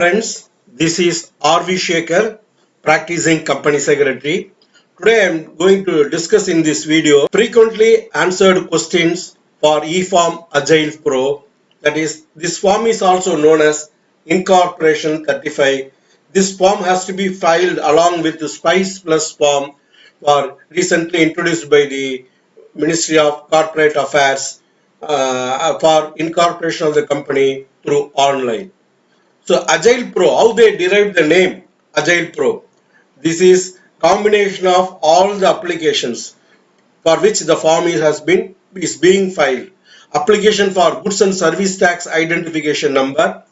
Friends, this is R.V. Shekhar, practicing company secretary. Today I am going to discuss in this video frequently answered questions for eForm Agile-Pro. That is, this form is also known as Incorporation 35. This form has to be filed along with the SPICE Plus form recently introduced by the Ministry of Corporate Affairs for incorporation of the company through online. So Agile-Pro, how they derived the name Agile-Pro? This is combination of all the applications for which the form is being filed. Application for goods and service tax identification number,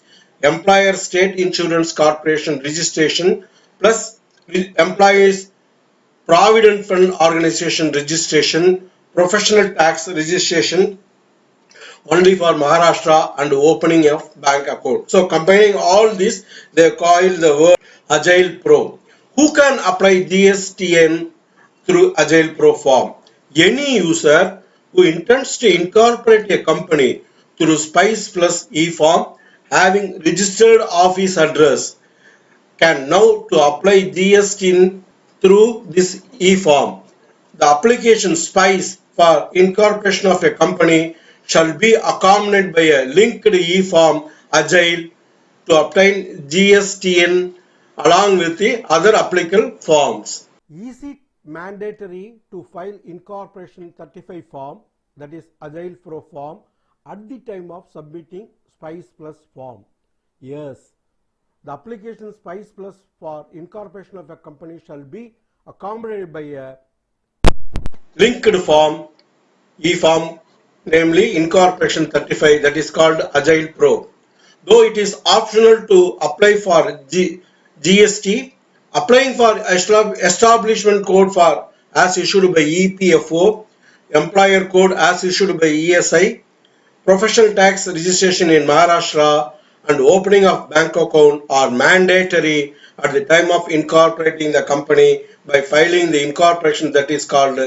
employer state insurance corporation registration, plus employees provident fund organization registration, professional tax registration, only for Maharashtra and opening of bank account. So combining all this, they call the word Agile-Pro. Who can apply GSTN through Agile-Pro form? Any user who intends to incorporate a company through SPICE Plus eForm having registered office address can now to apply GSTN through this eForm. The application SPICE for incorporation of a company shall be accompanied by a linked eForm Agile to obtain GSTN along with the other applicable forms. Is it mandatory to file Incorporation 35 form, that is Agile-Pro form, at the time of submitting SPICE Plus form? Yes. The application SPICE Plus for incorporation of a company shall be accompanied by a linked form, eForm, namely Incorporation 35, that is called Agile-Pro. Though it is optional to apply for GST, applying for establishment code for as issued by EPFO, employer code as issued by ESI, professional tax registration in Maharashtra, and opening of bank account are mandatory at the time of incorporating the company by filing the incorporation that is called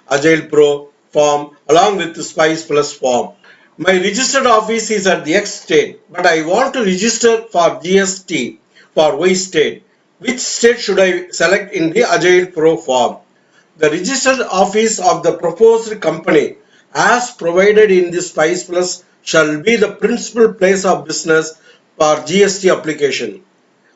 Agile-Pro form along with the SPICE Plus form. My registered office is at the X state, but I want to register for GST for Y state. Which state should I select in the Agile-Pro form? The registered office of the proposed company as provided in the SPICE Plus shall be the principal place of business for GST application.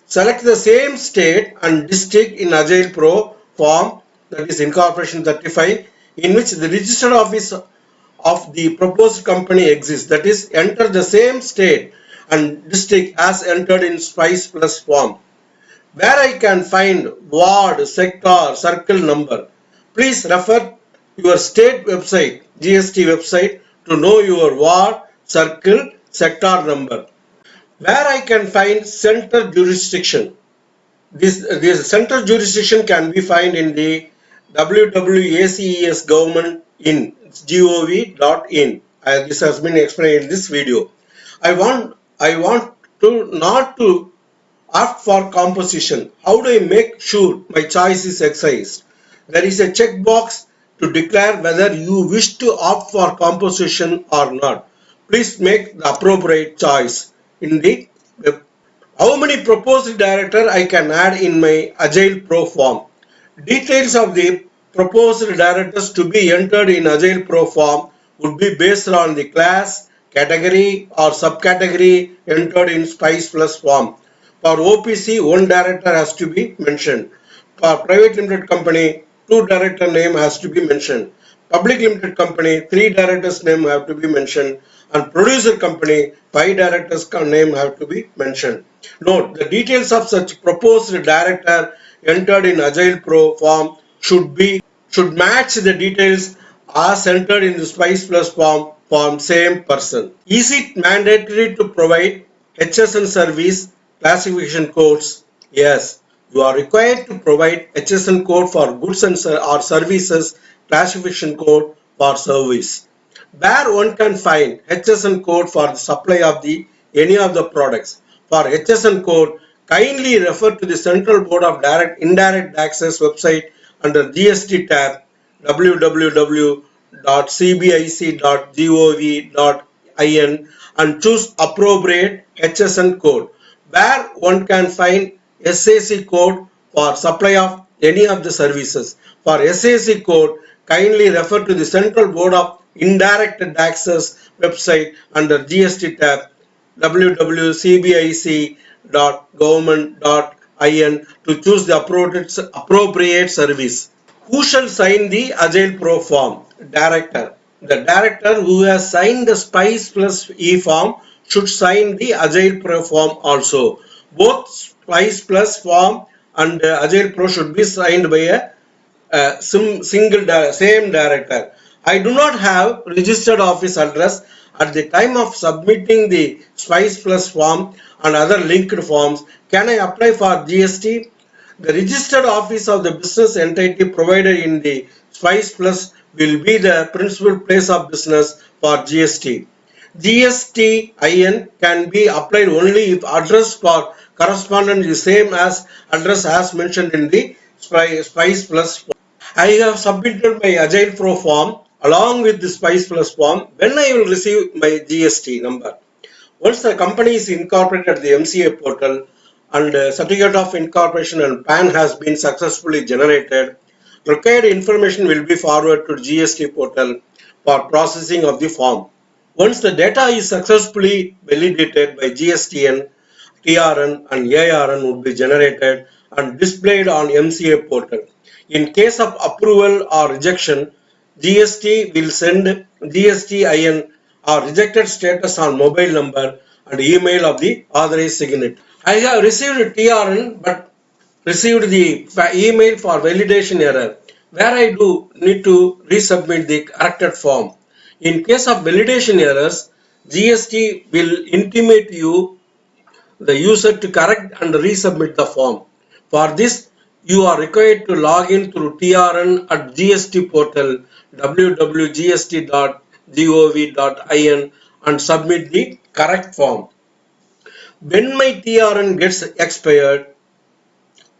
Select the same state and district in Agile-Pro form, that is Incorporation 35, in which the registered office of the proposed company exists. That is, enter the same state and district as entered in SPICE Plus form. Where I can find ward, sector, circle number. Please refer your state website, GST website, to know your ward, circle, sector number. Where I can find center jurisdiction. This center jurisdiction can be found in the www.aces government in gov.in. This has been explained in this video. I want to not to opt for composition. How do I make sure my choice is excised? There is a checkbox to declare whether you wish to opt for composition or not. Please make the appropriate choice in the web. How many proposed director I can add in my Agile-Pro form? Details of the proposed directors to be entered in Agile-Pro form would be based on the class, category or subcategory entered in SPICE Plus form. For OPC, one director has to be mentioned. For private limited company, 2 director name has to be mentioned. Public limited company, 3 directors name have to be mentioned. And producer company, 5 directors name have to be mentioned. Note, the details of such proposed director entered in Agile-Pro form should match the details as entered in the SPICE Plus form same person. Is it mandatory to provide HSN service classification codes? Yes, you are required to provide HSN code for goods and or services classification code for service. Where one can find HSN code for the supply of any of the products. For HSN code, kindly refer to the Central Board of Indirect Taxes website under GST tab www.cbic.gov.in and choose appropriate HSN code. where one can find SAC code for supply of any of the services. For SAC code, kindly refer to the Central Board of Indirect Taxes website under GST tab www.cbic.government.in to choose the appropriate service. Who shall sign the Agile-Pro form? Director. The director who has signed the SPICE plus E form should sign the Agile-Pro form also. Both SPICE plus form and Agile-Pro should be signed by a same director. I do not have registered office address at the time of submitting the SPICE plus form and other linked forms. Can I apply for GST? The registered office of the business entity provided in the SPICE Plus will be the principal place of business for GST. GSTIN can be applied only if address for correspondent is same as address as mentioned in the SPICE Plus form. I have submitted my Agile-Pro form along with the SPICE Plus form. When I will receive my GST number? Once the company is incorporated at the MCA portal and certificate of incorporation and PAN has been successfully generated, required information will be forwarded to GST portal for processing of the form. Once the data is successfully validated by GSTN, TRN and ARN would be generated and displayed on MCA portal. In case of approval or rejection, GST will send GSTIN or rejected status on mobile number and email of the authorized signatory. I have received TRN but received the email for validation error where I do need to resubmit the corrected form. In case of validation errors, GST will intimate you the user to correct and resubmit the form. For this, you are required to log in through TRN at GST portal www.gst.gov.in and submit the correct form. When my TRN gets expired,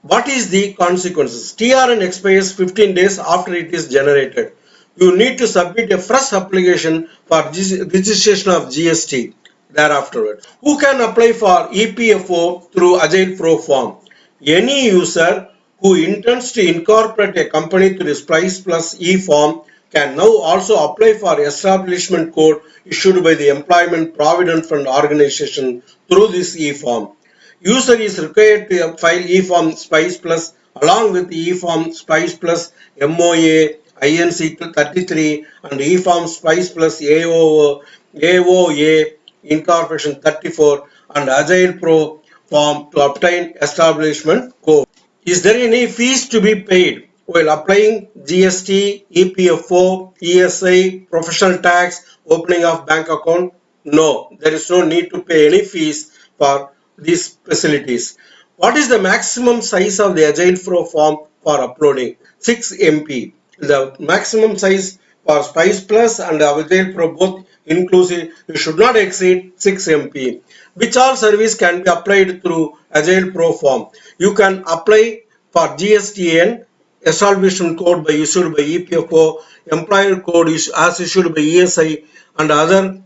what is the consequences? TRN expires 15 days after it is generated. You need to submit a fresh application for registration of GST thereafter. Who can apply for EPFO through Agile-Pro form? Any user who intends to incorporate a company through SPICE plus E form can now also apply for establishment code issued by the Employment Provident Fund organization through this E form. User is required to file E-form SPICE Plus along with E-form SPICE Plus MOA INC 33 and E-form SPICE Plus AOA Incorporation 34 and Agile-Pro form to obtain establishment code. Is there any fees to be paid while applying GST, EPFO, ESI, professional tax, opening of bank account? No, there is no need to pay any fees for these facilities. What is the maximum size of the Agile-Pro form for uploading? 6 MB. The maximum size for SPICE Plus and Agile-Pro both inclusive, you should not exceed 6 MB. Which all service can be applied through Agile-Pro form? You can apply for GSTN, establishment code by issued by EPFO, employer code as issued by ESI and other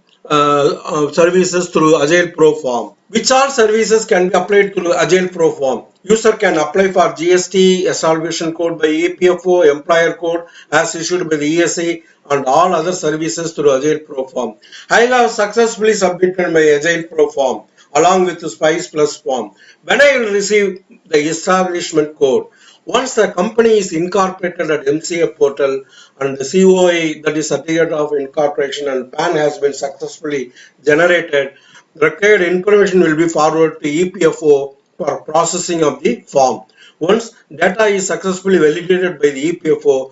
services through Agile-Pro form. Which all services can be applied through Agile-Pro form? User can apply for GST, establishment code by EPFO, employer code as issued by the ESI and all other services through Agile-Pro form. I have successfully submitted my Agile-Pro form along with the SPICE Plus form. When I will receive the establishment code, once the company is incorporated at MCA portal and the COI, that is Certificate of Incorporation and PAN has been successfully generated, required information will be forwarded to EPFO for processing of the form. Once data is successfully validated by the EPFO,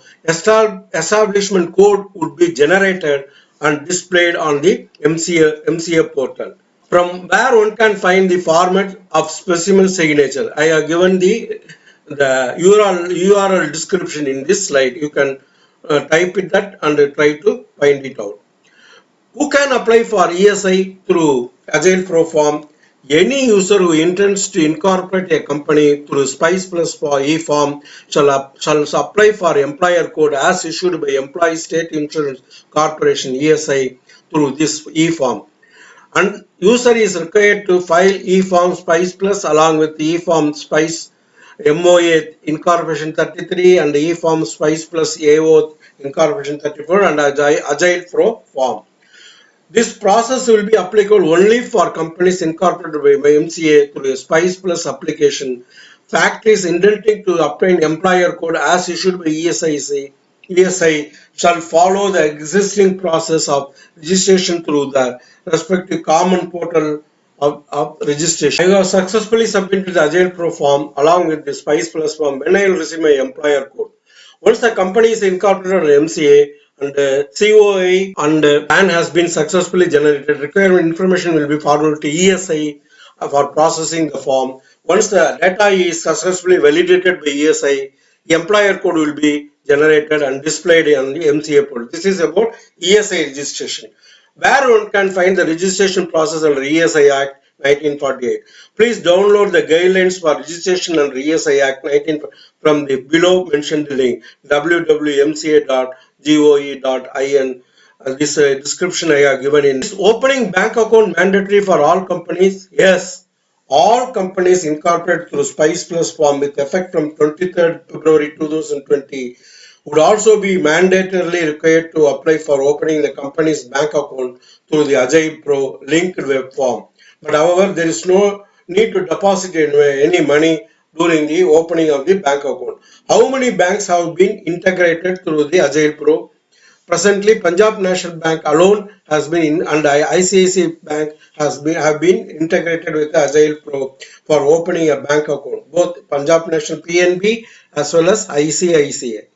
establishment code would be generated and displayed on the MCA portal. From where one can find the format of specimen signature. I have given the URL description in this slide. You can type it that and try to find it out. Who can apply for ESI through Agile-Pro form? Any user who intends to incorporate a company through SPICE Plus for E-form shall apply for employer code as issued by Employee State Insurance Corporation ESI through this E-form. And user is required to file e-form Spice Plus along with e-form Spice MOA Incorporation 33 and e-form Spice Plus AO Incorporation 34 and Agile-Pro form. This process will be applicable only for companies incorporated by MCA through a Spice Plus application. Fact is intending to obtain employer code as issued by ESI shall follow the existing process of registration through the respective common portal of registration. I have successfully submitted the Agile-Pro form along with the Spice Plus form when I will receive my employer code. Once the company is incorporated on MCA and COI and PAN has been successfully generated, requirement information will be forwarded to ESI for processing the form. Once the data is successfully validated by ESI, the employer code will be generated and displayed on the MCA portal. This is about ESI registration. Where one can find the registration process under ESI Act 1948. Please download the guidelines for registration under ESI Act 19 from the below mentioned link www.mca.goe.in. This description I have given in. Is opening bank account mandatory for all companies? Yes. All companies incorporated through Spice Plus form with effect from 23rd February 2020 would also be mandatorily required to apply for opening the company's bank account through the Agile-Pro linked web form. But however, there is no need to deposit any money during the opening of the bank account. How many banks have been integrated through the Agile-Pro? Presently, Punjab National Bank alone has been and ICICI Bank have been integrated with Agile-Pro for opening a bank account. Both Punjab National PNB as well as ICICI.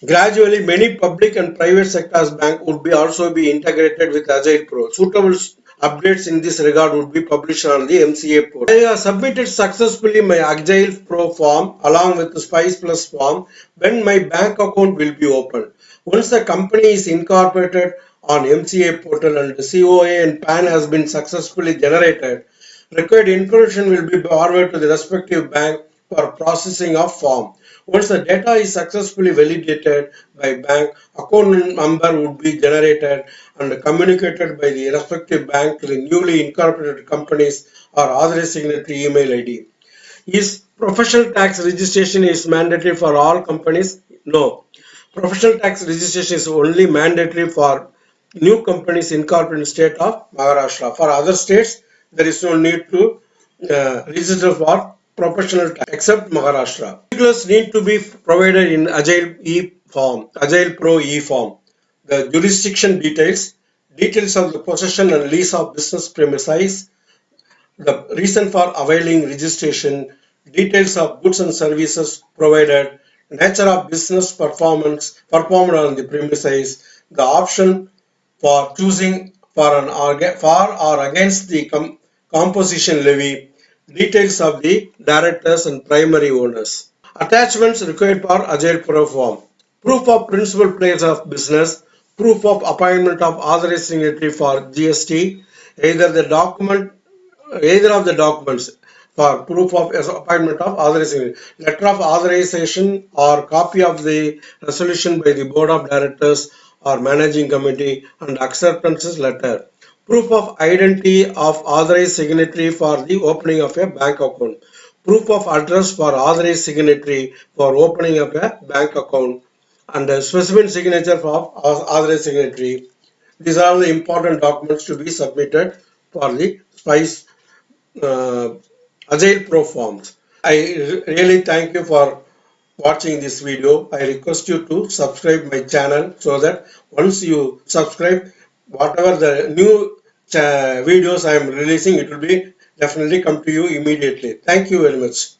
Gradually, many public and private sectors bank would be also be integrated with Agile-Pro. Suitable updates in this regard would be published on the MCA portal. I have submitted successfully my Agile-Pro form along with the Spice Plus form when my bank account will be opened. Once the company is incorporated on MCA portal and the COA and PAN has been successfully generated, required information will be forwarded to the respective bank for processing of form. Once the data is successfully validated by bank, account number would be generated and communicated by the respective bank to the newly incorporated companies or authorized signatory email ID. Is professional tax registration is mandatory for all companies? No. Professional tax registration is only mandatory for new companies incorporated in the state of Maharashtra. For other states, there is no need to register for professional tax except Maharashtra. Particulars need to be provided in Agile-Pro e-form. The jurisdiction details, details of the possession and lease of business premises, the reason for availing registration, details of goods and services provided, nature of business performance performed on the premises, the option for choosing for or against the composition levy, details of the directors and primary owners. Attachments required for Agile-Pro form. Proof of principal place of business, proof of appointment of authorized signatory for GST, either of the documents for proof of appointment of authorization, letter of authorization or copy of the resolution by the board of directors or managing committee and acceptances letter, proof of identity of authorized signatory for the opening of a bank account, proof of address for authorized signatory for opening of a bank account, and a specimen signature for authorized signatory. These are the important documents to be submitted for the Spice Agile-Pro forms. I really thank you for watching this video. I request you to subscribe my channel so that once you subscribe, whatever the new videos I am releasing, it will be definitely come to you immediately. Thank you very much.